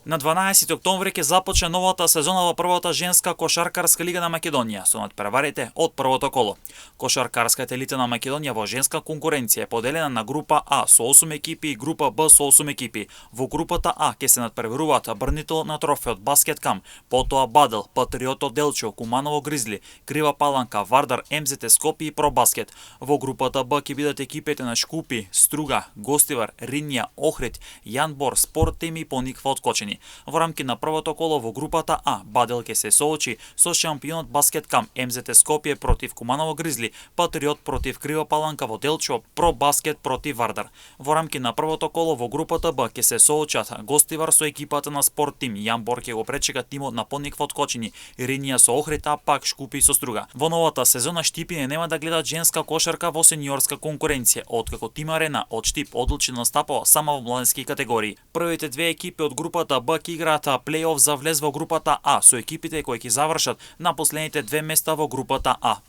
На 12 октомври ќе започне новата сезона во првата женска кошаркарска лига на Македонија со надпреварите од првото коло. Кошаркарската елита на Македонија во женска конкуренција е поделена на група А со 8 екипи и група Б со 8 екипи. Во групата А ќе се надпреваруваат брнител на трофеот Баскет Кам, потоа Бадел, Патриотот Делчо, Куманово Гризли, Крива Паланка, Вардар, МЗТ Скопје и Пробаскет. Во групата Б ќе бидат екипите на Шкупи, Струга, Гостивар, Ринја, Охрид, Јанбор, Спорт Тим и Пониква од Кочани. Во рамки на првото коло во групата А, Бадел ќе се соочи со шампионот Баскет Кам, МЗТ Скопје против Куманово Гризли, Патриот против Крива Паланка во Делчо, Пробаскет против Вардар. Во рамки на првото коло во групата Б ќе се соочат Гостивар со екипата на Спорт Тим, Јанбор ќе го пречека тимот на Пониква од Кочани, Ринја со Охрид, а пак Шкупи со Струга. Во новата сезона Штипине нема да гледат женска кошарка во сениорска конкуренција, откако Тим Арена од Штип одлучи да настапува само во младенски категории. Првите две екипи од групата Б ќе играат плей-оф за влез во групата А со екипите кои ќе завршат на последните две места во групата А.